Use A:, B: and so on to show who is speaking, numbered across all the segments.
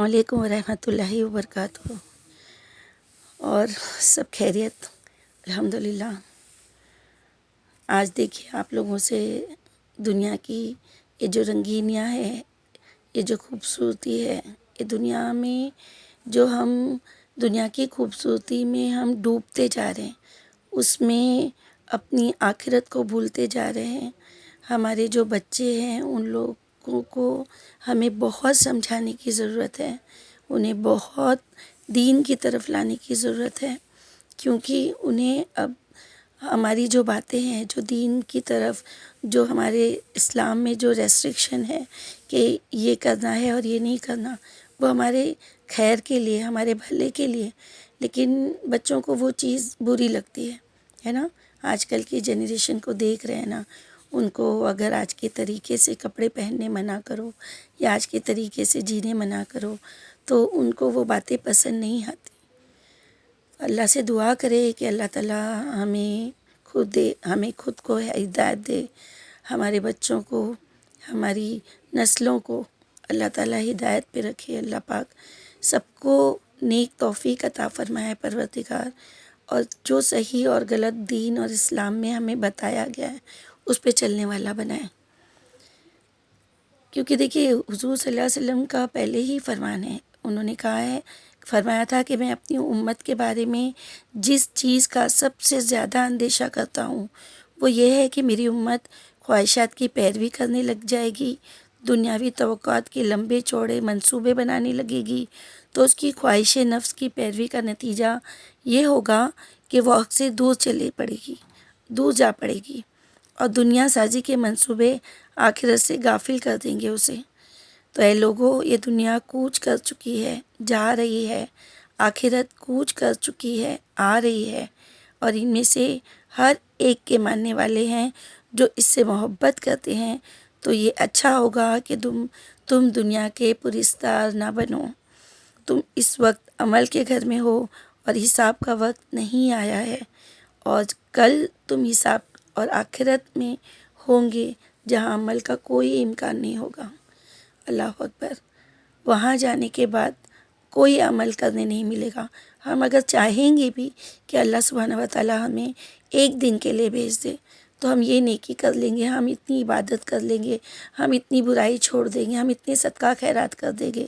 A: علیکم ورحمۃ اللہ وبرکاتہ۔ اور سب خیریت؟ الحمدللہ۔ آج دیکھیے آپ لوگوں سے دنیا کی یہ جو رنگینیاں ہے، یہ جو خوبصورتی ہے، یہ دنیا میں جو ہم دنیا کی خوبصورتی میں ہم ڈوبتے جا رہے ہیں، اس میں اپنی آخرت کو بھولتے جا رہے ہیں۔ ہمارے جو بچے ہیں ان لوگوں کو ہمیں بہت سمجھانے کی ضرورت ہے، انہیں بہت دین کی طرف لانے کی ضرورت ہے، کیونکہ انہیں اب ہماری جو باتیں ہیں، جو دین کی طرف، جو ہمارے اسلام میں جو ریسٹرکشن ہے کہ یہ کرنا ہے اور یہ نہیں کرنا، وہ ہمارے خیر کے لیے، ہمارے بھلے کے لیے، لیکن بچوں کو وہ چیز بری لگتی ہے نا۔ آج کل کی جنریشن کو دیکھ رہے ہیں نا، ان کو اگر آج کے طریقے سے کپڑے پہننے منع کرو یا آج کے طریقے سے جینے منع کرو تو ان کو وہ باتیں پسند نہیں آتی۔ اللہ سے دعا کرے کہ اللہ تعالیٰ ہمیں خود کو ہدایت دے، ہمارے بچوں کو، ہماری نسلوں کو اللہ تعالیٰ ہدایت پہ رکھے۔ اللہ پاک سب کو نیک توفیق عطا فرمائے پروردگار، اور جو صحیح اور غلط دین اور اسلام میں ہمیں بتایا گیا ہے اس پہ چلنے والا بنائے۔ کیونکہ دیکھیے حضور صلی اللہ علیہ وسلم کا پہلے ہی فرمان ہے، انہوں نے فرمایا تھا کہ میں اپنی امت کے بارے میں جس چیز کا سب سے زیادہ اندیشہ کرتا ہوں وہ یہ ہے کہ میری امت خواہشات کی پیروی کرنے لگ جائے گی، دنیاوی توقعات کے لمبے چوڑے منصوبے بنانے لگے گی، تو اس کی خواہش نفس کی پیروی کا نتیجہ یہ ہوگا کہ وہ حق سے دور جا پڑے گی، اور دنیا سازی کے منصوبے آخرت سے غافل کر دیں گے اسے۔ تو اے لوگو، یہ دنیا کوچ کر چکی ہے، جا رہی ہے، آخرت کوچ کر چکی ہے، آ رہی ہے، اور ان میں سے ہر ایک کے ماننے والے ہیں جو اس سے محبت کرتے ہیں۔ تو یہ اچھا ہوگا کہ تم دنیا کے پرستار نہ بنو۔ تم اس وقت عمل کے گھر میں ہو اور حساب کا وقت نہیں آیا ہے، اور کل تم حساب اور آخرت میں ہوں گے جہاں عمل کا کوئی امکان نہیں ہوگا۔ اللہ اکبر۔ وہاں جانے کے بعد کوئی عمل کرنے نہیں ملے گا۔ ہم اگر چاہیں گے بھی کہ اللہ سبحانہ و تعالیٰ ہمیں ایک دن کے لیے بھیج دے تو ہم یہ نیکی کر لیں گے، ہم اتنی عبادت کر لیں گے، ہم اتنی برائی چھوڑ دیں گے، ہم اتنے صدقہ خیرات کر دیں گے،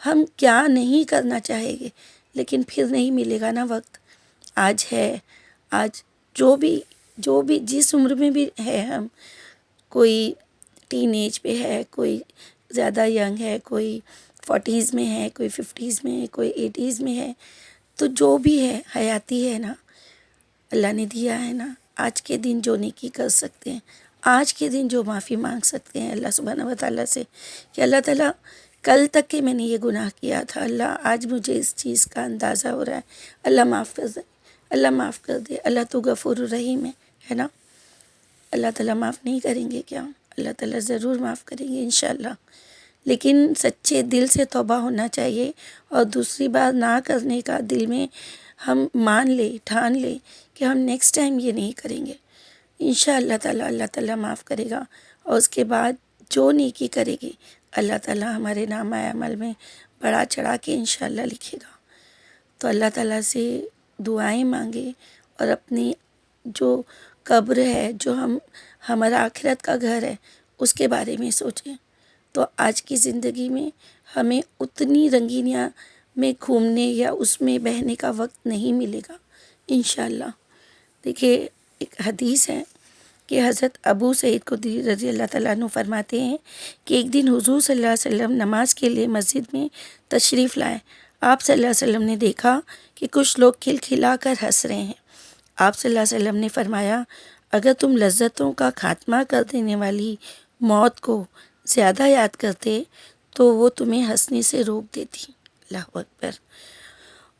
A: ہم کیا نہیں کرنا چاہیں گے، لیکن پھر نہیں ملے گا نا وقت۔ آج ہے، آج جو بھی جس عمر میں بھی ہے، ہم کوئی ٹین ایج پہ ہے، کوئی زیادہ ینگ ہے، کوئی 40s میں ہے، کوئی 50s میں ہے، کوئی 80s میں ہے، تو جو بھی ہے حیاتی ہے نا، اللہ نے دیا ہے نا، آج کے دن جو نیکی کر سکتے ہیں، آج کے دن جو معافی مانگ سکتے ہیں اللہ سبحانہ و تعالیٰ سے کہ اللہ تعالیٰ کل تک کہ میں نے یہ گناہ کیا تھا، اللہ آج مجھے اس چیز کا اندازہ ہو رہا ہے، اللہ معاف کر دے، اللہ معاف کر دے، اللہ تو غفور الرحیم ہے نا۔ اللہ تعالیٰ معاف نہیں کریں گے کیا؟ اللہ تعالیٰ ضرور معاف کریں گے انشاءاللہ، لیکن سچے دل سے توبہ ہونا چاہیے، اور دوسری بار نہ کرنے کا دل میں ہم ٹھان لے کہ ہم نیکسٹ ٹائم یہ نہیں کریں گے۔ انشاءاللہ تعالیٰ اللہ تعالیٰ معاف کرے گا، اور اس کے بعد جو نیکی کرے گی اللہ تعالیٰ ہمارے نامہ عمل میں بڑا چڑھا کے انشاءاللہ لکھے گا۔ تو اللہ تعالیٰ سے دعائیں مانگے، اور اپنی جو قبر ہے، جو ہمارا آخرت کا گھر ہے، اس کے بارے میں سوچیں۔ تو آج کی زندگی میں ہمیں اتنی رنگینیاں میں گھومنے یا اس میں بہنے کا وقت نہیں ملے گا انشاءاللہ۔ دیکھیے ایک حدیث ہے کہ حضرت ابو سعید خدری رضی اللہ تعالیٰ عنہ فرماتے ہیں کہ ایک دن حضور صلی اللہ علیہ وسلم نماز کے لیے مسجد میں تشریف لائے۔ آپ صلی اللہ علیہ وسلم نے دیکھا کہ کچھ لوگ کھلکھلا کر ہنس رہے ہیں۔ آپ صلی اللہ علیہ وسلم نے فرمایا، اگر تم لذتوں کا خاتمہ کر دینے والی موت کو زیادہ یاد کرتے تو وہ تمہیں ہنسنے سے روک دیتی۔ اللہ اکبر۔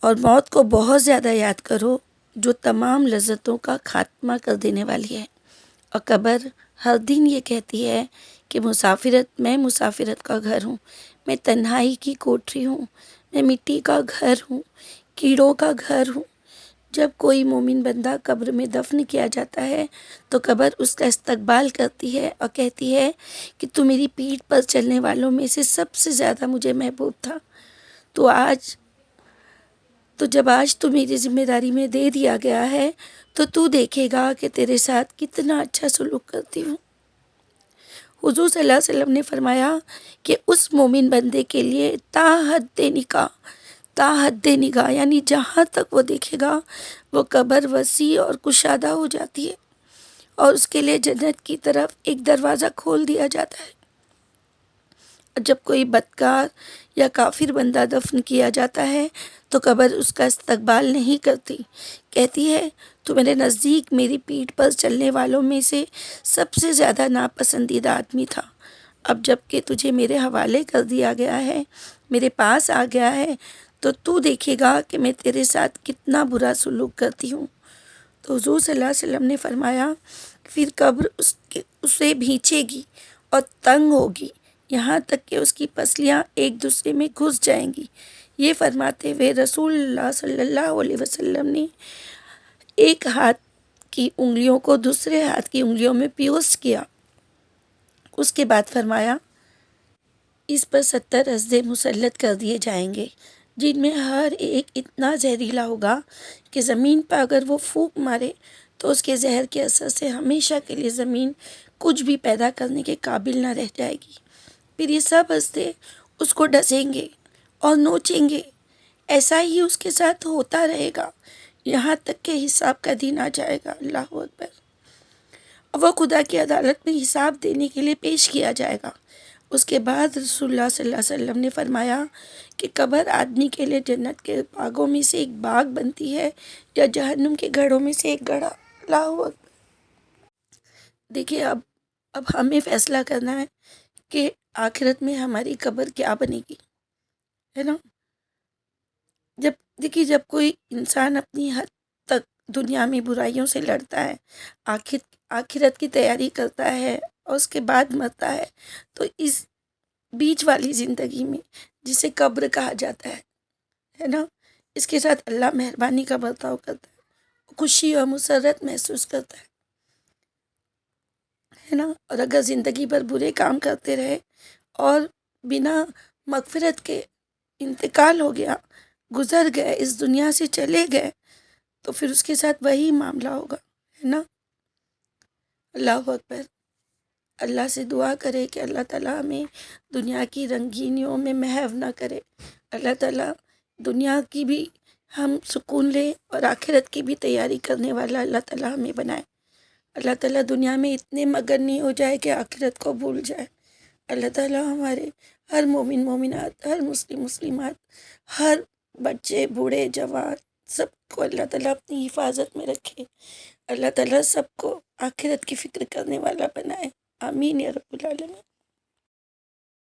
A: اور موت کو بہت زیادہ یاد کرو جو تمام لذتوں کا خاتمہ کر دینے والی ہے۔ اور قبر ہر دن یہ کہتی ہے کہ میں مسافرت کا گھر ہوں، میں تنہائی کی کوٹری ہوں، میں مٹی کا گھر ہوں، کیڑوں کا گھر ہوں۔ جب کوئی مومن بندہ قبر میں دفن کیا جاتا ہے تو قبر اس کا استقبال کرتی ہے اور کہتی ہے کہ تو میری پیٹھ پر چلنے والوں میں سے سب سے زیادہ مجھے محبوب تھا، تو جب آج تو میری ذمہ داری میں دے دیا گیا ہے تو تو دیکھے گا کہ تیرے ساتھ کتنا اچھا سلوک کرتی ہوں۔ حضور صلی اللہ علیہ وسلم نے فرمایا کہ اس مومن بندے کے لیے تا حد نگاہ یعنی جہاں تک وہ دیکھے گا وہ قبر وسیع اور کشادہ ہو جاتی ہے اور اس کے لیے جنت کی طرف ایک دروازہ کھول دیا جاتا ہے۔ جب کوئی بدکار یا کافر بندہ دفن کیا جاتا ہے تو قبر اس کا استقبال نہیں کرتی، کہتی ہے تو میرے نزدیک میری پیٹھ پر چلنے والوں میں سے سب سے زیادہ ناپسندیدہ آدمی تھا، اب جب کہ تجھے میرے حوالے کر دیا گیا ہے، میرے پاس آ گیا ہے تو دیکھے گا کہ میں تیرے ساتھ کتنا برا سلوک کرتی ہوں۔ تو حضور صلی اللہ علیہ وسلم نے فرمایا پھر قبر اسے بھینچے گی اور تنگ ہوگی یہاں تک کہ اس کی پسلیاں ایک دوسرے میں گھس جائیں گی۔ یہ فرماتے ہوئے رسول اللہ صلی اللہ علیہ وسلم نے ایک ہاتھ کی انگلیوں کو دوسرے ہاتھ کی انگلیوں میں پیوس کیا، اس کے بعد فرمایا اس پر 70 اسدے مسلط کر دیے جائیں گے جن میں ہر ایک اتنا زہریلا ہوگا کہ زمین پر اگر وہ پھونک مارے تو اس کے زہر کے اثر سے ہمیشہ کے لیے زمین کچھ بھی پیدا کرنے کے قابل نہ رہ جائے گی۔ پھر یہ سب اسدے اس کو ڈسیں گے اور نوچیں گے، ایسا ہی اس کے ساتھ ہوتا رہے گا یہاں تک کہ حساب کا دن آ جائے گا۔ اللہ اکبر۔ وہ خدا کی عدالت میں حساب دینے کے لیے پیش کیا جائے گا۔ اس کے بعد رسول اللہ صلی اللہ علیہ وسلم نے فرمایا کہ قبر آدمی کے لیے جنت کے باغوں میں سے ایک باغ بنتی ہے یا جہنم کے گڑھوں میں سے ایک گڑھا۔ اللہ اکبر۔ دیکھیے اب ہمیں فیصلہ کرنا ہے کہ آخرت میں ہماری قبر کیا بنے گی، ہے نا؟ جب کوئی انسان اپنی حد تک دنیا میں برائیوں سے لڑتا ہے، آخرت کی تیاری کرتا ہے اور اس کے بعد مرتا ہے، تو اس بیچ والی زندگی میں جسے قبر کہا جاتا ہے نا، اس کے ساتھ اللہ مہربانی کا برتاؤ کرتا ہے، خوشی اور مسرت محسوس کرتا ہے نا۔ اور اگر زندگی بھر برے کام کرتے رہے اور بنا مغفرت کے انتقال ہو گیا، گزر گئے، اس دنیا سے چلے گئے، تو پھر اس کے ساتھ وہی معاملہ ہوگا، ہے نا۔ اللہ اکبر۔ اللہ سے دعا کرے کہ اللہ تعالیٰ ہمیں دنیا کی رنگینیوں میں محو نہ کرے، اللہ تعالیٰ دنیا کی بھی ہم سکون لے اور آخرت کی بھی تیاری کرنے والا اللہ تعالیٰ ہمیں بنائے۔ اللہ تعالیٰ دنیا میں اتنے مگن نہیں ہو جائے کہ آخرت کو بھول جائے۔ اللہ تعالیٰ ہمارے ہر مومن مومنات، ہر مسلم مسلمات، ہر بچے بوڑھے جوان سب کو اللہ تعالیٰ اپنی حفاظت میں رکھے، اللہ تعالیٰ سب کو آخرت کی فکر کرنے والا بنائے۔ آمین یا رب العالمین۔